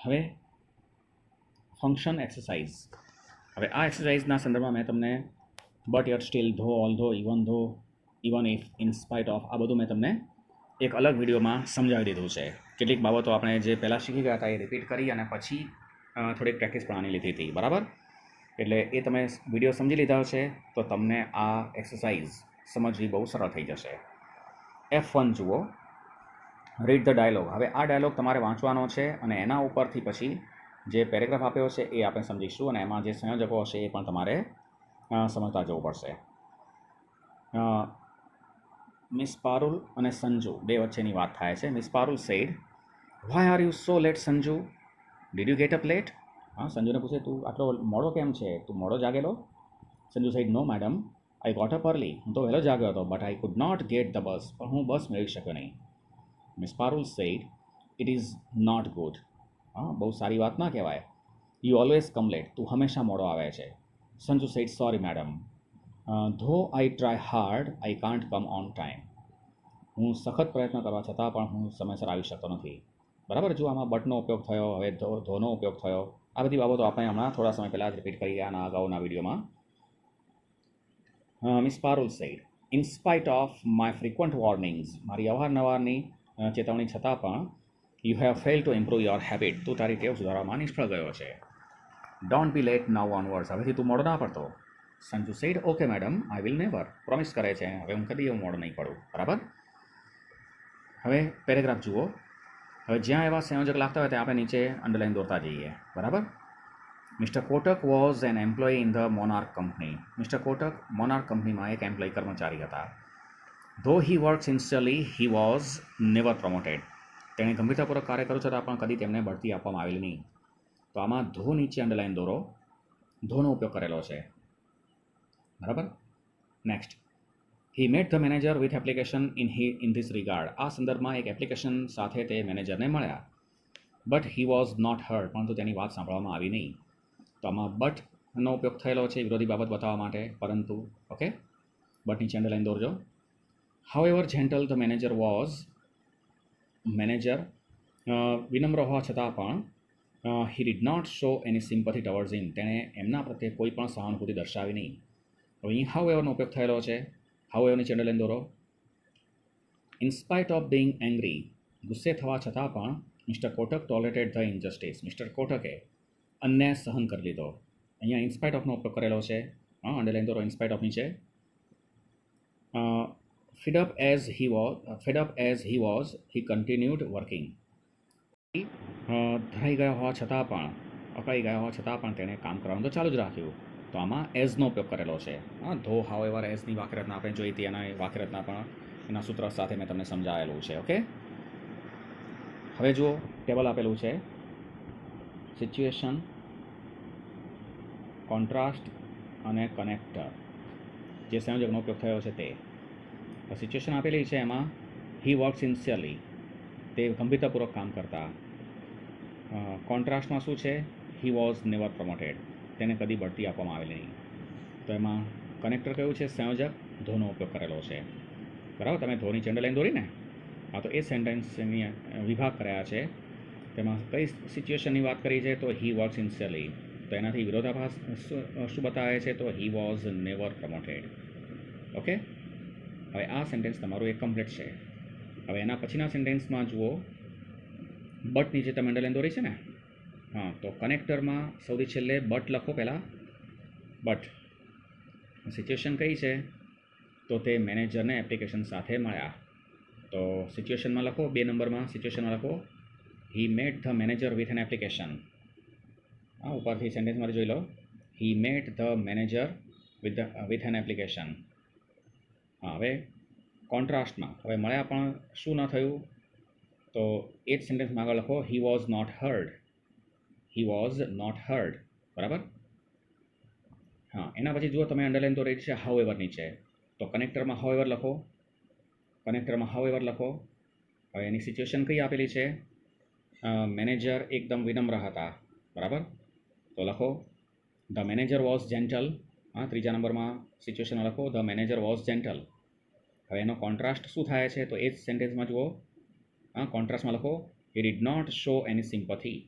હવે ફંક્શન એક્સરસાઇઝ. હવે આ એક્સરસાઇઝના સંદર્ભમાં મેં તમને but, yet, still, though, although, even if, in spite of, આ બધું મેં તમને એક અલગ વિડીયોમાં સમજાવી દીધું છે. કેટલીક બાબતો આપણે જે પહેલાં શીખી ગયા હતા એ રિપીટ કરી અને પછી થોડીક પ્રેક્ટિસ પણ આની લીધી હતી. બરાબર? એટલે એ તમે વિડીયો સમજી લીધા છે તો તમને આ એક્સરસાઇઝ સમજવી બહુ સરળ થઈ જશે. F1 જુઓ, રીડ ધ ડાયલોગ. હવે આ ડાયલોગ તમારે વાંચવાનો છે અને એના ઉપરથી પછી જે પેરેગ્રાફ આપ્યો છે એ આપણે સમજીશું અને એમાં જે સંયોજકો હશે એ પણ તમારે સમજતા જવું પડશે. મિસ પારુલ અને સંજુ બે વચ્ચેની વાત થાય છે. Miss Parul said, why are you so late Sanju? Did you get up late? હા, સંજુને પૂછે તું આટલો મોડો કેમ છે, તું મોડો જાગેલો? Sanju said, no madam, I got up early. હું તો વહેલો જાગ્યો હતો, but I could not get the bus. પણ હું બસ મેળવી શક્યો નહીં. Miss Parul said, it is not good. હા, બહુ સારી વાત ના કહેવાય. You always come late. તું હંમેશા મોડો આવે છે. Sanju sad, sorry madam, though I try hard, I can't come on time. હું સખત પ્રયત્ન કરવા છતાં પણ હું સમયસર આવી શકતો નથી. બરાબર, જો આમાં બટનો ઉપયોગ થયો, હવે ધોનો ઉપયોગ થયો. આ બધી બાબતો આપણે હમણાં થોડા સમય પહેલાં જ રિપીટ કરી આના અગાઉના વિડીયોમાં. Miss Parul said, in spite of my frequent warnings, મારી અવારનવારની ચેતવણી છતાં પણ you have fail to improve your habit. તું તારી ટેવ સુધારવામાં નિષ્ફળ ગયો છે. Don't be late now onwards. હવેથી તું મોડો ના પડતો. Sanju said, okay madam, I will never. Promise કરે છે, હવે હું કદી એવું મોડો નહીં પડું. બરાબર. હવે પેરેગ્રાફ જુઓ. હવે જ્યાં એવા સંયોજક લાગતા હોય ત્યાં આપણે નીચે અંડરલાઈન દોરતા જઈએ. બરાબર. Mister Kotak was an employ in the monarch company. Mister Kotak monarch કંપનીમાં એક એમ્પ્લોય કર્મચારી હતા. Though he work sincerely, he was never promoted. તેણે ગંભીરતાપૂર્વક કાર્ય કર્યું છતાં પણ કદી તેમને બઢતી આપવામાં આવેલી નહીં. તો આમાં ધો નીચે અંડરલાઈન દોરો. ધોનો ઉપયોગ કરેલો છે. બરાબર. Next, he met the manager with application in this regard. આ સંદર્ભમાં એક એપ્લિકેશન સાથે તે મેનેજરને મળ્યા. But he was not heard. પરંતુ તેની વાત સાંભળવામાં આવી નહીં. તો આમાં બટનો ઉપયોગ થયેલો છે વિરોધી બાબત બતાવવા માટે, પરંતુ. ઓકે, બટ નીચે અંડરલાઈન દોરજો. However gentle the manager was. Manager વિનમ્ર હોવા છતાં પણ he did not show any sympathy towards him. તેણે એમના પ્રત્યે કોઈ પણ સહાનુભૂતિ દર્શાવી નહીં. હવે અહીં હાઉ એવરનો ઉપયોગ થયેલો છે. હાઉ એવરની ચેન્ડરલાઈન દોરો. In spite of being angry. ગુસ્સે થવા છતાં પણ mister Kotak tolerated the injustice. Mister કોટકે અન્યાય સહન કરી લીધો. અહીંયા ઇન્સ્પાઇટ ઓફનો ઉપયોગ કરેલો છે. હા, અંડરલાઈન દોરો. ઇન્સ્પાઇટ ઓફ નીચે. Feed up as he was he continued working. ધરાઈ ગયા હોવા છતાં પણ, અકળાઈ ગયા હોવા છતાં પણ તેણે કામ કરવાનું તો ચાલુ જ રાખ્યું. તો આમાં એઝનો ઉપયોગ કરેલો છે. હા, ધો હાઉ એવર એઝની વાક્યરચના આપણે જોઈ હતી. એના વાક્યરચના પણ એના સૂત્ર સાથે મેં તમને સમજાવેલું છે. ઓકે, હવે જુઓ, ટેબલ આપેલું છે. સિચ્યુએશન, કોન્ટ્રાસ્ટ અને કનેક્ટર, જે સંયોજકનો ઉપયોગ થયો છે તે. સિચ્યુએશન આપેલી છે, એમાં હી વર્ક સિન્સિયરલી, તે ગંભીરતાપૂર્વક કામ કરતા. કોન્ટ્રાસ્ટમાં શું છે? હી વોઝ નેવર પ્રમોટેડ, તેને કદી બઢતી આપવામાં આવેલી નહીં. તો એમાં કનેક્ટર કયું છે? સંયોજક ધોનો ઉપયોગ કરેલો છે. બરાબર. તમે ધોની અંડરલાઈન દોરી ને? હા, તો એ સેન્ટેન્સની વિભાગ કર્યા છે. તેમાં કઈ સિચ્યુએશનની વાત કરી છે? તો હી વર્ક સિન્સિયરલી. તો એનાથી વિરોધાભાસ શું બતાવે છે? તો હી વોઝ નેવર પ્રમોટેડ. ઓકે, હવે આ સેન્ટેન્સ તમારું એક કમ્પ્લીટ છે. હવે એના પછીના સેન્ટેન્સમાં જુઓ, બટ નીચે તમે અંડરલાઈન દોરી છે ને? હા, તો કનેક્ટરમાં સૌથી છેલ્લે બટ લખો પહેલાં. બટ સિચ્યુએશન કઈ છે? તો તે મેનેજરને એપ્લિકેશન સાથે મળ્યા. તો સિચ્યુએશનમાં લખો, 2 નંબરમાં સિચ્યુએશનમાં લખો, he met the manager with an application. હા, ઉપરથી સેન્ટેન્સમાંથી જોઈ લો. He met the manager with an application. હા, હવે કોન્ટ્રાસ્ટમાં હવે મળ્યા પણ શું ન થયું? તો એ જ સેન્ટેન્સમાં આગળ લખો, he was not heard. He was not heard. બરાબર. હા, એના પછી જુઓ તમે અંડરલાઈન તો રહી છે હાઉ એવર નીચે. તો કનેક્ટરમાં હાઉ એવર લખો. કનેક્ટરમાં હાઉ એવર લખો. હવે એની સિચ્યુએશન કઈ આપેલી છે? મેનેજર એકદમ વિનમ્ર હતા. બરાબર. તો લખો, ધ મેનેજર વોઝ જેન્ટલ. હા, 3જા નંબરમાં સિચ્યુએશનમાં લખો, ધ મેનેજર વોઝ જેન્ટલ. હવે એનો કોન્ટ્રાસ્ટ શું થાય છે? તો એ જ સેન્ટેન્સમાં જુઓ. હા, કોન્ટ્રાસ્ટમાં લખો, he did not show any sympathy.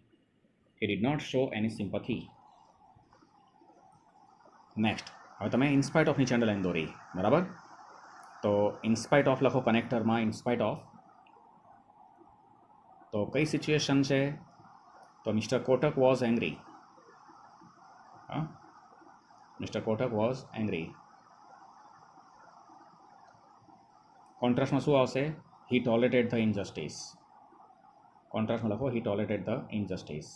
He did not show any sympathy. Next, હવે તમે ઇન્સ્પાઇટ ઓફ નીચે અંડરલાઈન દોરી. બરાબર. તો ઇન્સ્પાઇટ ઓફ લખો કનેક્ટરમાં. In spite of. તો કઈ સિચ્યુએશન છે? તો મિસ્ટર કોટક વોઝ એંગ્રી. હા, મિસ્ટર કોટક વોઝ એંગ્રી. કોન્ટ્રાસ્ટમાં શું આવશે? હી ટોલરેટેડ ધ ઇનજસ્ટિસ. કોન્ટ્રાસ્ટમાં લખો હી ટોલરેટેડ ધ ઇનજસ્ટિસ.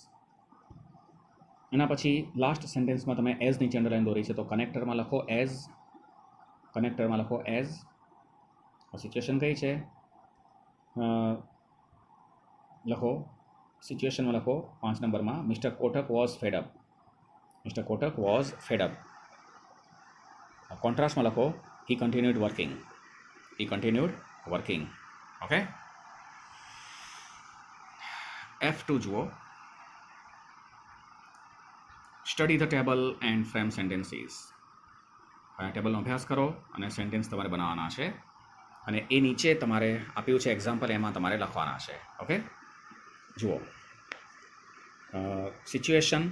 એના પછી લાસ્ટ સેન્ટેન્સમાં તમે એઝની અંડરલાઈન દોરી છે, તો કનેક્ટરમાં લખો એઝ. કનેક્ટરમાં લખો એઝ. સિચ્યુએશન કઈ છે? લખો સિચ્યુએશનમાં લખો 5 નંબરમાં mister Kotak was fed up. Mister Kotak was fed up. કોન્ટ્રાસ્ટમાં લખો he continued working. He continued working. Okay. F2 જુઓ. Study the table and frame sentences. ટેબલનો અભ્યાસ કરો અને સેન્ટેન્સ તમારે બનાવવાના છે, અને એ નીચે તમારે આપ્યું છે એક્ઝામ્પલ, એમાં તમારે લખવાના છે. ઓકે. જુઓ, સિચ્યુએશન,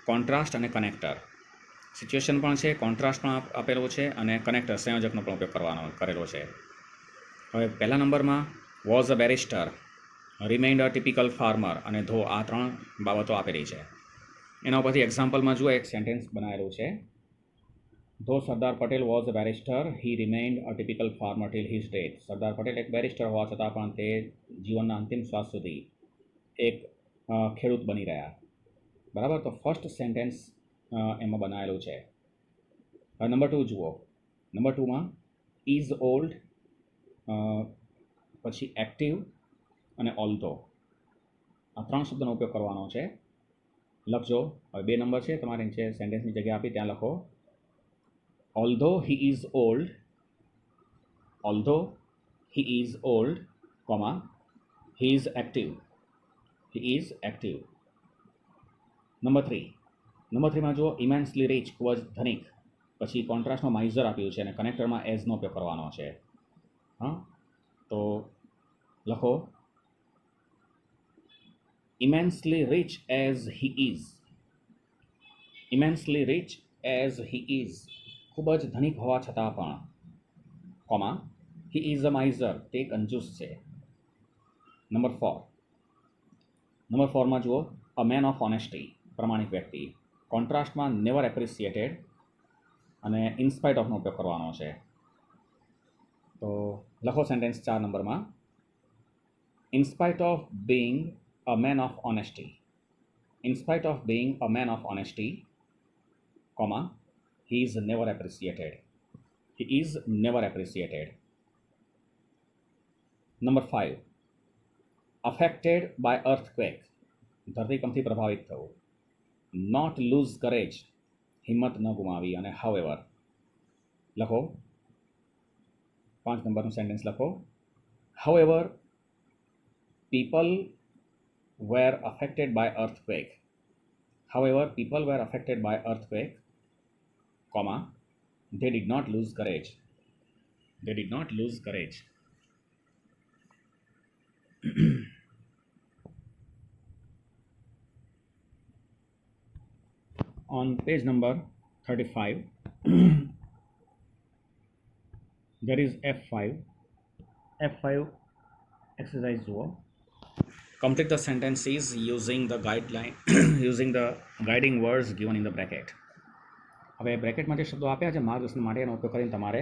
કોન્ટ્રાસ્ટ અને કનેક્ટર. સિચ્યુએશન પણ છે, કોન્ટ્રાસ્ટ પણ આપેલો છે, અને કનેક્ટર સંયોજકનો પણ ઉપયોગ કરેલો છે. હવે પહેલા નંબરમાં was a barrister, remained a typical farmer અને ધો, આ 3 બાબતો આપેલી છે. એના ઉપરથી એક્ઝામ્પલમાં જુઓ એક સેન્ટેન્સ બનાવેલું છે. Though Sardar Patel was a barrister, he remained a typical farmer till his death. Sardar Patel એક બેરિસ્ટર હોવા છતાં પણ તે જીવનના અંતિમ શ્વાસ સુધી એક ખેડૂત બની રહ્યા. બરાબર. તો ફર્સ્ટ સેન્ટેન્સ એમાં બનાવેલું છે. હવે નંબર 2 જુઓ. નંબર 2માં ઇઝ ઓલ્ડ, પછી એક્ટિવ અને ઓલ્ધો, આ 3 શબ્દનો ઉપયોગ કરવાનો છે. લખજો. હવે 2 નંબર છે, તમારે નીચે સેન્ટેન્સની જગ્યા આપી ત્યાં લખો although he is old, although he is old, comma he is active, he is active. Number 3માં જુઓ ઇમેન્સલી રીચ, ખૂબ જ ધનિક, પછી કોન્ટ્રાસ્ટમાં માઇઝર આપ્યું છે અને કનેક્ટરમાં એઝનો ઉપયોગ કરવાનો છે. હા, તો લખો immensely rich as he is. immensely rich as he is, ખૂબ જ ધનિક હોવા છતાં પણ, comma he is a miser, તે કંજૂસ છે. નંબર 4માં જુઓ a man of honesty, પ્રમાણિક વ્યક્તિ, કોન્ટ્રાસ્ટમાં નેવર એપ્રિસિએટેડ અને ઇનસ્પાઇટ ઓફનો ઉપયોગ કરવાનો છે. તો લખો સેન્ટેન્સ 4 નંબરમાં in spite of being a man of honesty, in spite of being a man of honesty, comma, he is never appreciated. He is never appreciated. Number 5, affected by earthquake, ધરતીકંપથી પ્રભાવિત થવું. not lose courage, હિંમત ન ગુમાવી, અને however લખો 5 નંબરનું સેન્ટેન્સ લખો however people were affected by earthquake. However, people were affected by earthquake, comma, they did not lose courage. They did not lose courage. On page number 35, there is F5. F5 exercise જુઓ. Complete the sentences using the guideline using the guiding words given in the bracket. હવે બ્રેકેટમાં જે શબ્દો આપ્યા છે માર્ગદર્શન માટે, એનો ઉપયોગ કરીને તમારે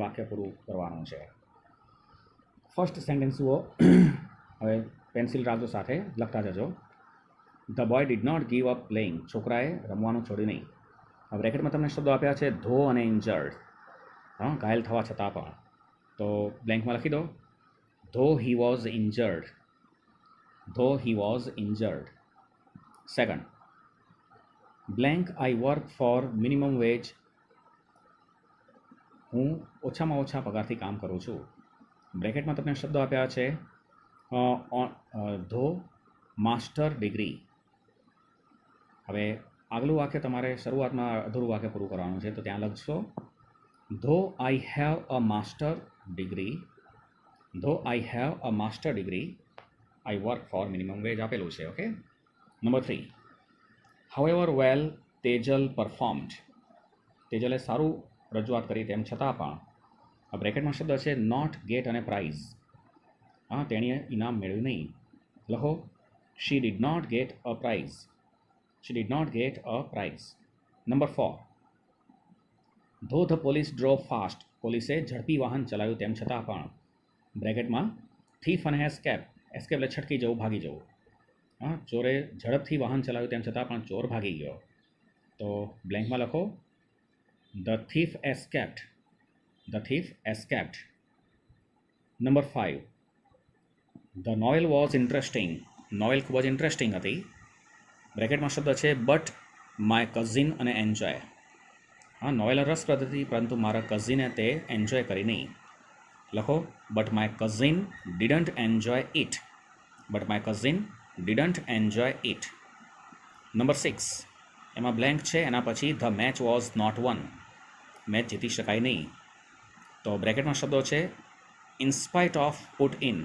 વાક્ય પૂરું કરવાનું છે. ફર્સ્ટ સેન્ટેન્સ જુઓ. હવે પેન્સિલ રાખજો, સાથે લખતા જજો. The boy did not give up playing, છોકરાએ રમવાનું છોડ્યું નહીં. હવે બ્રેકેટમાં તમને શબ્દો આપ્યા છે ધો અને ઇન્જર્ડ, હા, ઘાયલ થવા છતાં પણ. તો બ્લેન્કમાં લખી દો ધો he was injured. Though he was injured. Second, blank I work for minimum wage, હું ઓછામાં ઓછા પગારથી કામ કરું છું. બ્રેકેટમાં તમને શબ્દો આપ્યા છે ધો માસ્ટર ડિગ્રી. હવે આગલું વાક્ય તમારે શરૂઆતમાં અધૂરું વાક્ય પૂરું કરવાનું છે, તો ત્યાં લખશો though I have a master degree, though I have a master degree, I work for minimum wage આપેલું છે. Okay. Number 3, however well Tejal performed, તેજલે સારું રજૂઆત કરી તેમ છતાં પણ. આ બ્રેકેટમાં શબ્દ છે નોટ ગેટ અને પ્રાઇઝ, હા, તેણીએ ઇનામ મેળવ્યું નહીં. લખો she did not get a prize. She did not get a prize. Number 4, though the police drove fast, પોલીસે ઝડપી વાહન ચલાવ્યું તેમ છતાં પણ. બ્રેકેટમાં થીફ અને એસ્કેપ. એસ્કેપ એટલે છટકી જવું, ભાગી જવું. હા, ચોરે ઝડપથી વાહન ચલાવ્યું તેમ છતાં પણ ચોર ભાગી ગયો. તો બ્લેન્કમાં લખો the thief escaped. The thief escaped. Number 5, the novel was interesting. Novel ખૂબ જ ઇન્ટરેસ્ટિંગ હતી. બ્રેકેટમાં શબ્દ છે બટ માય કઝિન અને એન્જોય. હા, નોવેલ રસપ્રદ હતી પરંતુ મારા કઝિને તે એન્જોય કરી નહીં. લખો but my cousin didn't enjoy it. But my cousin didn't enjoy it. Number 6, એમાં બ્લેન્ક છે, એના પછી the match was not won. Match જીતી શકાય નહીં. તો બ્રેકેટમાં શબ્દો છે in spite of put in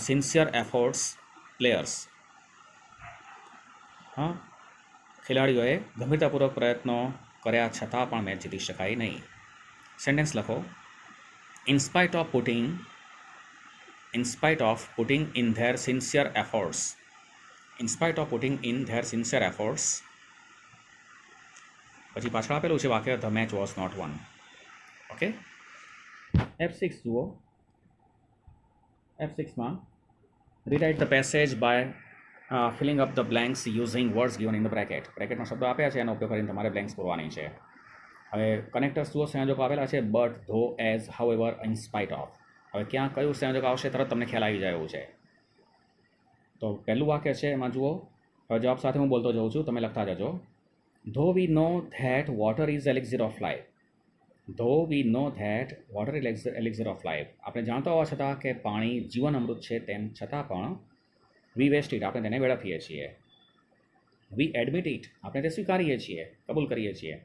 sincere efforts players. હા, ખેલાડીઓએ ગંભીરતાપૂર્વક પ્રયત્નો કર્યા છતાં પણ મેચ જીતી શકાય નહીં. સેન્ટેન્સ લખો in spite of putting in their sincere efforts. In spite of putting in their sincere efforts. પછી પાછળ આપેલું છે વાક્ય the match was not won. Okay, F6 જુઓ. F6માં rewrite the passage by filling up the blanks using words given in the bracket. બ્રેકેટમાં શબ્દો આપ્યા છે, એનો ઉપયોગ કરીને તમારે બ્લેન્ક્સ પૂરવાની છે. હવે કનેક્ટર્સ જુઓ, સંયોજકો આપેલા છે બટ, ધો, as, however, in spite of. હવે ક્યાં કયું સંયોજક આવશે તરત તમને ખ્યાલ આવી જાય એવું છે. તો પહેલું વાક્ય છે એમાં જુઓ. હવે જવાબ સાથે હું બોલતો જાઉં છું, તમે લખતા જજો. Though we know that water is elixir of life. Though we know that water is elixir of life. આપણે જાણતા હોવા છતાં કે પાણી જીવન અમૃત છે, તેમ છતાં પણ વી વેસ્ટ ઇટ, આપણે તેને વેડફીએ છીએ. વી એડમિટ ઇટ, આપણે તે સ્વીકારીએ છીએ, કબૂલ કરીએ છીએ.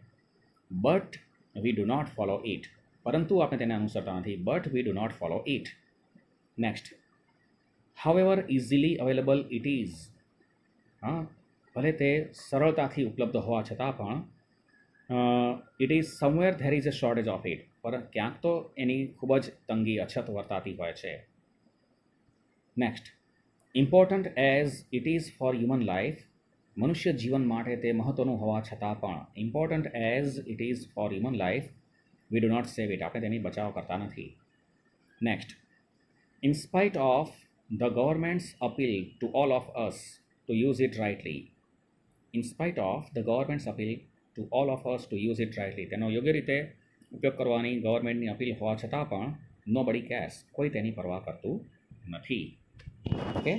But we do not follow it, પરંતુ આપણે તેને અનુસરતા નથી. But we do not follow it. Next, however easily available it is. હા, ભલે તે સરળતાથી ઉપલબ્ધ હોવા છતાં પણ it is somewhere there is a shortage of it, પર ક્યાંક તો એની ખૂબ જ તંગી, અછત વર્તાતી હોય છે. Next, important as it is for human life. મનુષ્ય જીવન માટે તે મહત્ત્વનું હોવા છતાં પણ important as it is for human life we do not save it, આપણે તેની બચાવ કરતા નથી. Next, in spite of the government's appeal to all of us to use it rightly. In spite of the government's appeal to all of us to use it rightly. તેનો યોગ્ય રીતે ઉપયોગ કરવાની ગવર્મેન્ટની અપીલ હોવા છતાં પણ નો બડી કેર્સ, કોઈ તેની પરવા કરતું નથી. ઓકે.